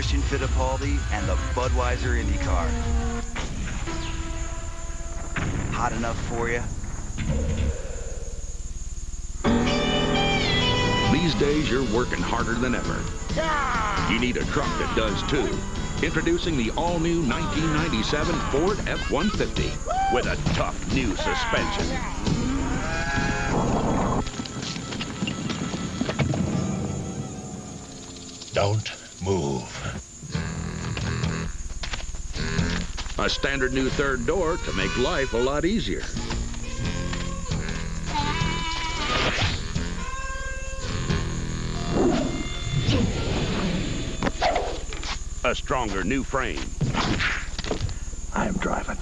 Christian Fittipaldi and the Budweiser IndyCar. Hot enough for you? These days, you're working harder than ever. You need a truck that does too. Introducing the all-new 1997 Ford F-150 with a tough new suspension. Don't move. A standard new third door to make life a lot easier. A stronger new frame. I'm driving.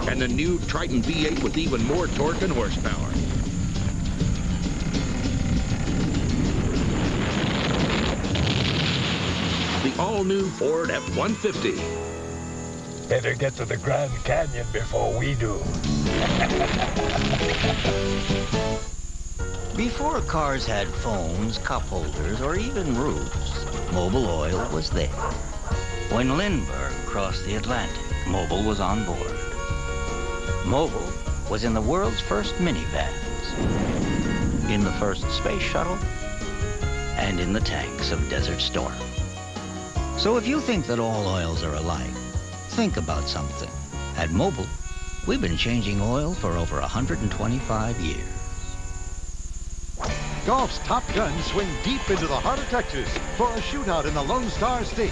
And the new Triton V8 with even more torque and horsepower. The all-new Ford F-150. Better get to the Grand Canyon before we do. Before cars had phones, cup holders, or even roofs, Mobil Oil was there. When Lindbergh crossed the Atlantic, Mobil was on board. Mobil was in the world's first minivans, in the first space shuttle, and in the tanks of Desert Storm. So if you think that all oils are alike, think about something. At Mobil, we've been changing oil for over 125 years. Golf's top guns swing deep into the heart of Texas for a shootout in the Lone Star State.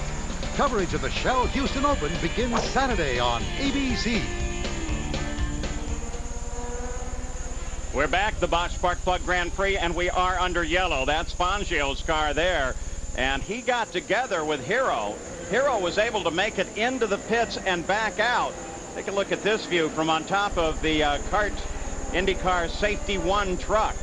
Coverage of the Shell Houston Open begins Saturday on ABC. We're back, the Bosch Spark Plug Grand Prix, and we are under yellow. That's Fangio's car there, and he got together with Hero. Hero was able to make it into the pits and back out. Take a look at this view from on top of the IndyCar Safety 1 truck.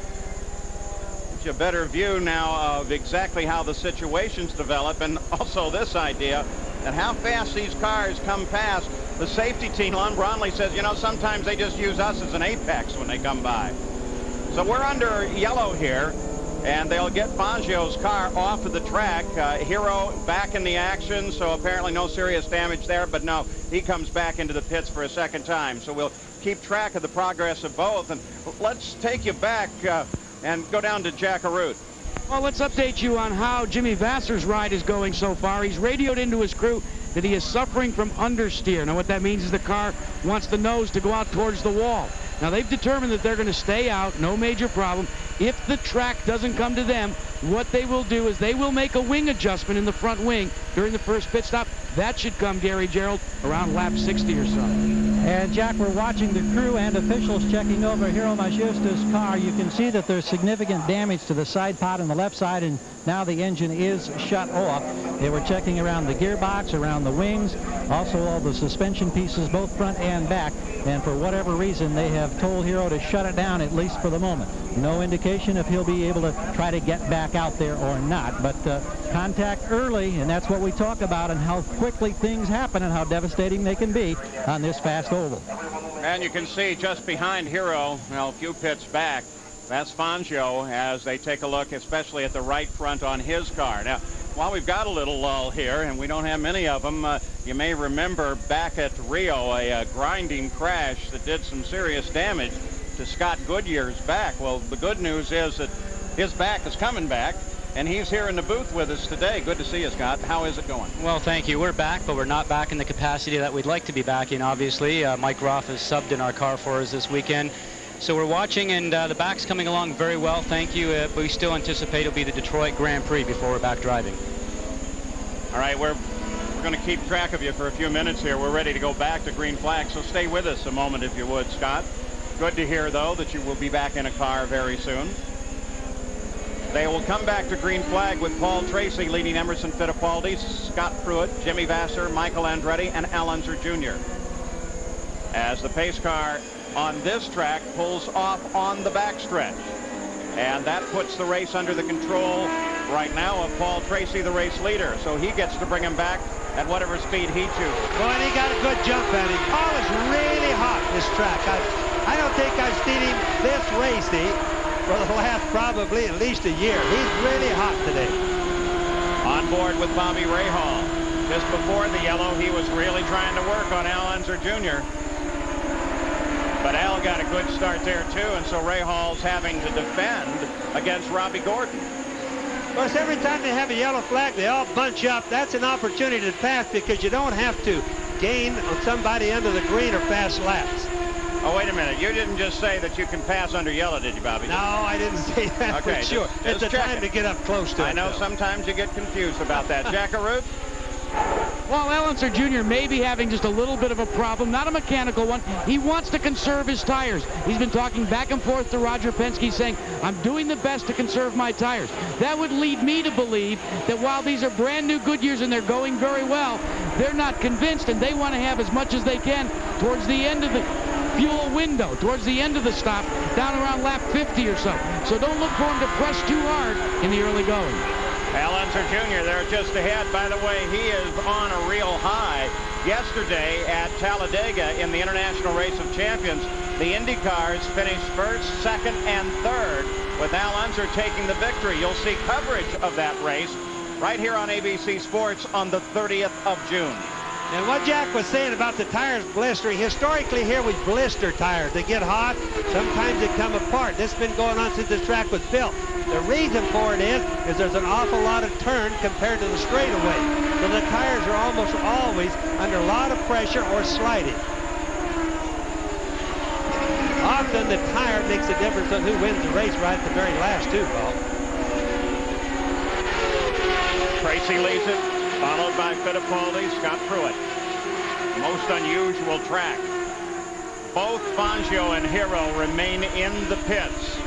Gives you a better view now of exactly how the situations develop, and also this idea that how fast these cars come past the safety team. Lon Bromley says, you know, sometimes they just use us as an apex when they come by. So we're under yellow here, and they'll get Fangio's car off of the track. Hero back in the action, so apparently no serious damage there, but no, he comes back into the pits for a second time. So we'll keep track of the progress of both, and let's take you back and go down to Jack Arute. Well, let's update you on how Jimmy Vasser's ride is going so far. He's radioed into his crew that he is suffering from understeer. Now, what that means is the car wants the nose to go out towards the wall. Now, they've determined that they're going to stay out, no major problem. If the track doesn't come to them, what they will do is they will make a wing adjustment in the front wing during the first pit stop. That should come, Gary Gerald, around lap 60 or so. And Jack, we're watching the crew and officials checking over Hiro Mashiosta's car. You can see that there's significant damage to the side pod on the left side, and now the engine is shut off. They were checking around the gearbox, around the wings, also all the suspension pieces, both front and back. And for whatever reason, they have told Hiro to shut it down, at least for the moment. No indication if he'll be able to try to get back out there or not. But contact early, and that's what we talk about, and how quickly things happen and how devastating they can be on this fast oval. And you can see just behind Hero, well, a few pits back, that's Fangio as they take a look, especially at the right front on his car. Now, while we've got a little lull here, and we don't have many of them, you may remember back at Rio a grinding crash that did some serious damage to Scott Goodyear's back. Well, the good news is that his back is coming back, and he's here in the booth with us today. Good to see you, Scott. How is it going? Well, thank you. We're back, but we're not back in the capacity that we'd like to be back in, obviously. Mike Roth has subbed in our car for us this weekend. So we're watching, and the back's coming along very well, thank you. But we still anticipate it'll be the Detroit Grand Prix before we're back driving. All right, we're going to keep track of you for a few minutes here. We're ready to go back to green flag, so stay with us a moment if you would, Scott. Good to hear, though, that you will be back in a car very soon. They will come back to green flag with Paul Tracy leading Emerson Fittipaldi, Scott Pruitt, Jimmy Vasser, Michael Andretti, and Al Unser Jr. As the pace car on this track pulls off on the backstretch. And that puts the race under the control right now of Paul Tracy, the race leader. So he gets to bring him back at whatever speed he chooses. Well, and he got a good jump at him. Paul is really hot this track. I don't think I've seen him this racy for the last probably at least a year. He's really hot today. On board with Bobby Rahal. Just before the yellow, he was really trying to work on Al Unser Jr. But Al got a good start there, too, and so Rahal's having to defend against Robbie Gordon. Of course, every time they have a yellow flag, they all bunch up. That's an opportunity to pass because you don't have to gain on somebody under the green or fast laps. Oh, wait a minute. You didn't just say that you can pass under yellow, did you, Bobby? No, I didn't say that okay, for sure. It's the time to get up close to it. I know though. sometimes you get confused about that. Jackaroo? Well, Al Unser Jr. may be having just a little bit of a problem, not a mechanical one. He wants to conserve his tires. He's been talking back and forth to Roger Penske saying, I'm doing the best to conserve my tires. That would lead me to believe that while these are brand new Goodyears and they're going very well, they're not convinced and they want to have as much as they can towards the end of the fuel window, towards the end of the stop, down around lap 50 or so. So don't look for him to press too hard in the early going. Al Unser Jr. there just ahead. By the way, he is on a real high. Yesterday at Talladega in the International Race of Champions, the Indy cars finished first, second, and third, with Al Unser taking the victory. You'll see coverage of that race right here on ABC Sports on the 30th of June. And what Jack was saying about the tires blistering, historically here we blister tires. They get hot, sometimes they come apart. This has been going on since the track was built. The reason for it is there's an awful lot of turn compared to the straightaway. So the tires are almost always under a lot of pressure or sliding. Often the tire makes a difference on who wins the race right at the very last too, Paul. Tracy leads it, followed by Fittipaldi, Scott Pruitt. Most unusual track. Both Fangio and Hero remain in the pits.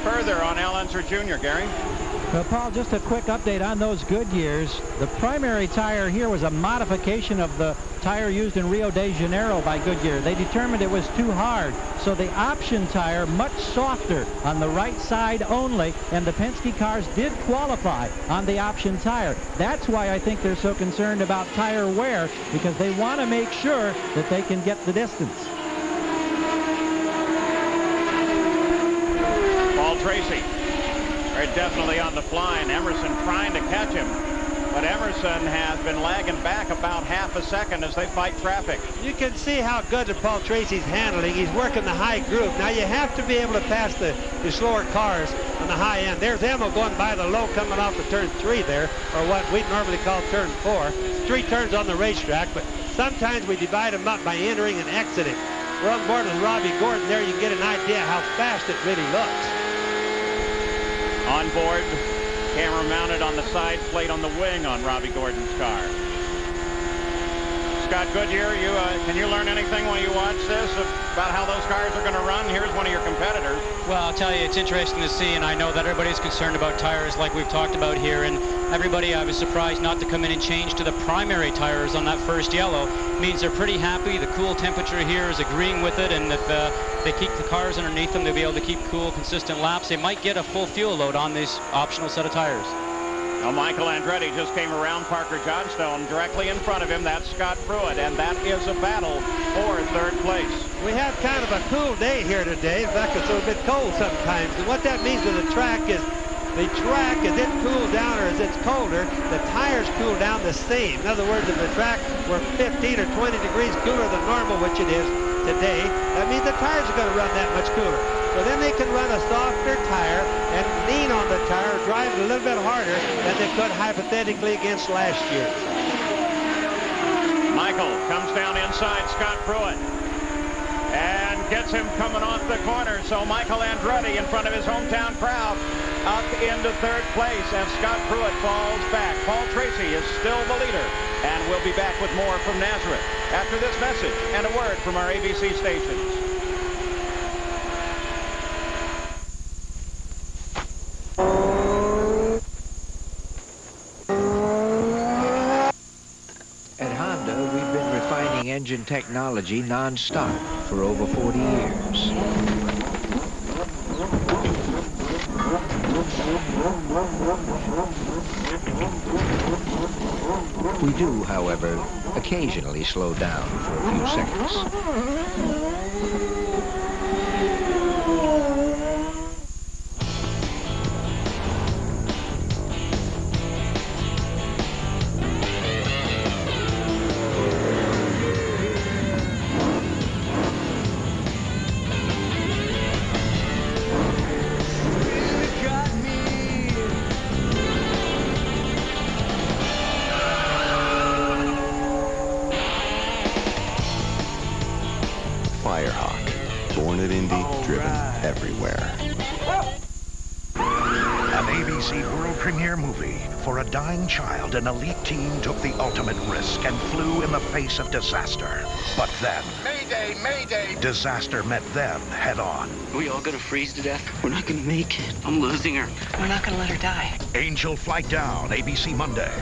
Further on Al Unser Jr., Gary. Well, Paul, just a quick update on those Goodyears. The primary tire here was a modification of the tire used in Rio de Janeiro by Goodyear. They determined it was too hard, so the option tire, much softer on the right side only, and the Penske cars did qualify on the option tire. That's why I think they're so concerned about tire wear, because they want to make sure that they can get the distance. Paul Tracy, very definitely on the fly, and Emerson trying to catch him. But Emerson has been lagging back about half a second as they fight traffic. You can see how good that Paul Tracy's handling. He's working the high groove. Now you have to be able to pass the slower cars on the high end. There's Emil going by the low coming off of turn 3 there, or what we normally call turn 4. 3 turns on the racetrack, but sometimes we divide them up by entering and exiting. We're on board with Robbie Gordon there. You can get an idea how fast it really looks. On board, camera mounted on the side plate on the wing on Robbie Gordon's car. Scott Goodyear, can you learn anything when you watch this about how those cars are going to run? Here's one of your competitors. Well, I'll tell you, it's interesting to see, and I know that everybody's concerned about tires like we've talked about here, and everybody, I was surprised not to come in and change to the primary tires on that first yellow. It means they're pretty happy. The cool temperature here is agreeing with it, and if they keep the cars underneath them, they'll be able to keep cool, consistent laps. They might get a full fuel load on this optional set of tires. Now, Michael Andretti just came around Parker Johnstone. Directly in front of him, that's Scott Pruitt, and that is a battle for third place. We have kind of a cool day here today. In fact, it's a little bit cold sometimes. And what that means to the track is as it cools down or as it's colder, the tires cool down the same. In other words, if the track were 15 or 20 degrees cooler than normal, which it is today, that means the tires are going to run that much cooler. So then they can run a softer tire and lean on the tire, drive it a little bit harder than they could hypothetically against last year. Michael comes down inside Scott Pruitt and gets him coming off the corner. So Michael Andretti in front of his hometown crowd up into third place as Scott Pruitt falls back. Paul Tracy is still the leader, and we'll be back with more from Nazareth after this message and a word from our ABC stations. Engine technology non-stop for over 40 years. We do, however, occasionally slow down for a few seconds. everywhere. An ABC world premiere movie. For a dying child, an elite team took the ultimate risk and flew in the face of disaster. But then... Mayday, mayday! Disaster met them head-on. We all gonna freeze to death? We're not gonna make it. I'm losing her. We're not gonna let her die. Angel Flight Down, ABC Monday.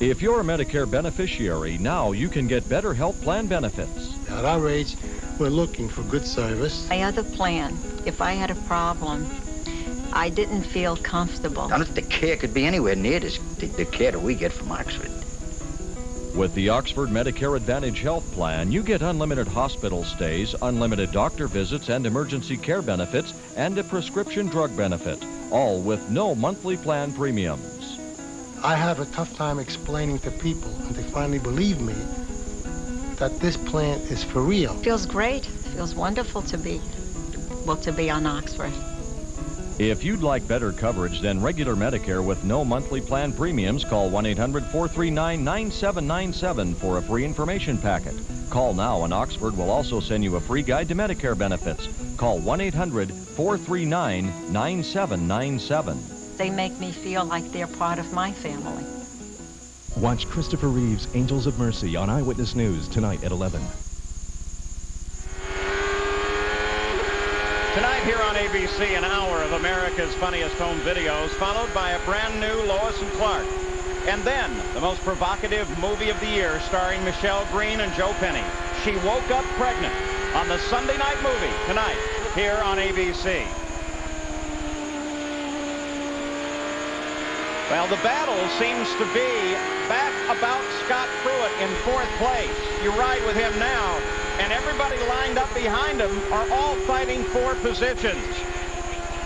If you're a Medicare beneficiary, now you can get better health plan benefits. At our age, we're looking for good service. My other plan, if I had a problem, I didn't feel comfortable. None of the care could be anywhere near the care that we get from Oxford. With the Oxford Medicare Advantage Health Plan, you get unlimited hospital stays, unlimited doctor visits and emergency care benefits, and a prescription drug benefit, all with no monthly plan premiums. I have a tough time explaining to people, and they finally believe me, that this plan is for real. Feels great. Feels wonderful to be on Oxford. If you'd like better coverage than regular Medicare with no monthly plan premiums, call 1-800-439-9797 for a free information packet. Call now and Oxford will also send you a free guide to Medicare benefits. Call 1-800-439-9797. They make me feel like they're part of my family. Watch Christopher Reeve's Angels of Mercy on Eyewitness News tonight at 11. Tonight here on ABC, an hour of America's Funniest Home Videos, followed by a brand new Lois and Clark. And then, the most provocative movie of the year, starring Michelle Green and Joe Penny. She Woke Up Pregnant, on the Sunday Night Movie, tonight, here on ABC. Well, the battle seems to be back about Scott Pruitt in 4th place. You ride with him now. And everybody lined up behind him are all fighting for positions.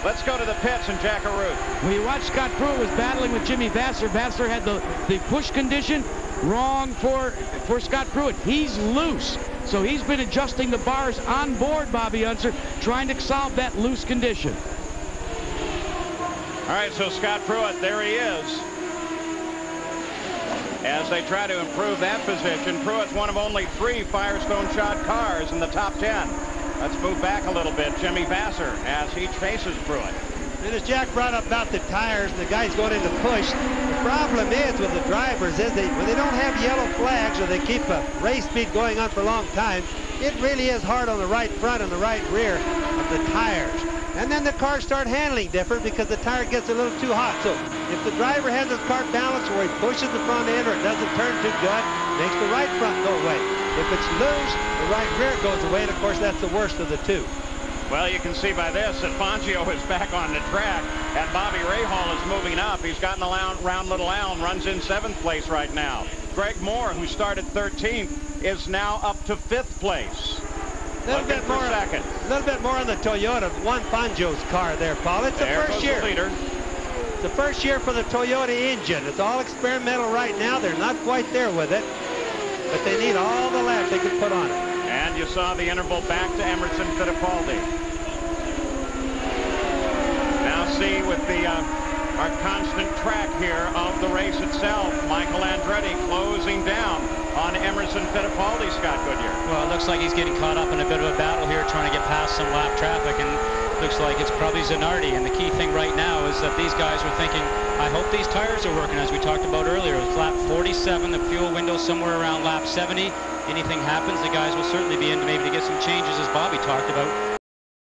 Let's go to the pits and Jack Arute. When you watch Scott Pruitt was battling with Jimmy Vasser. Vasser had the push condition wrong for Scott Pruitt. He's loose. So he's been adjusting the bars on board, Bobby Unser, trying to solve that loose condition. All right, so Scott Pruitt, there he is. As they try to improve that position, Pruitt's one of only 3 Firestone shod cars in the top 10. Let's move back a little bit. Jimmy Vasser as he faces Pruitt. And as Jack brought up about the tires, the guys going into push, the problem is with the drivers is when they don't have yellow flags or they keep a race speed going on for a long time, it really is hard on the right front and the right rear of the tires. And then the cars start handling different because the tire gets a little too hot. So if the driver has his car balanced where he pushes the front end or it doesn't turn too good, makes the right front go away. If it's loose, the right rear goes away, and of course that's the worst of the two. Well, you can see by this that Fangio is back on the track, and Bobby Rahal is moving up. He's gotten around Little Elm, runs in 7th place right now. Greg Moore, who started 13th, is now up to 5th place. A little bit more on the Toyota, one Fangio's car there, Paul. It's the first year. It's the first year for the Toyota engine. It's all experimental right now. They're not quite there with it, but they need all the laps they can put on it. And you saw the interval back to Emerson Fittipaldi. Now see with our constant track here of the race itself, Michael Andretti closing down on Emerson Fittipaldi, Scott Goodyear. Well, it looks like he's getting caught up in a bit of a battle here, trying to get past some lap traffic, and looks like it's probably Zanardi. And the key thing right now is that these guys are thinking, I hope these tires are working, as we talked about earlier. It's lap 47, the fuel window somewhere around lap 70. Anything happens, the guys will certainly be in maybe to get some changes, as Bobby talked about,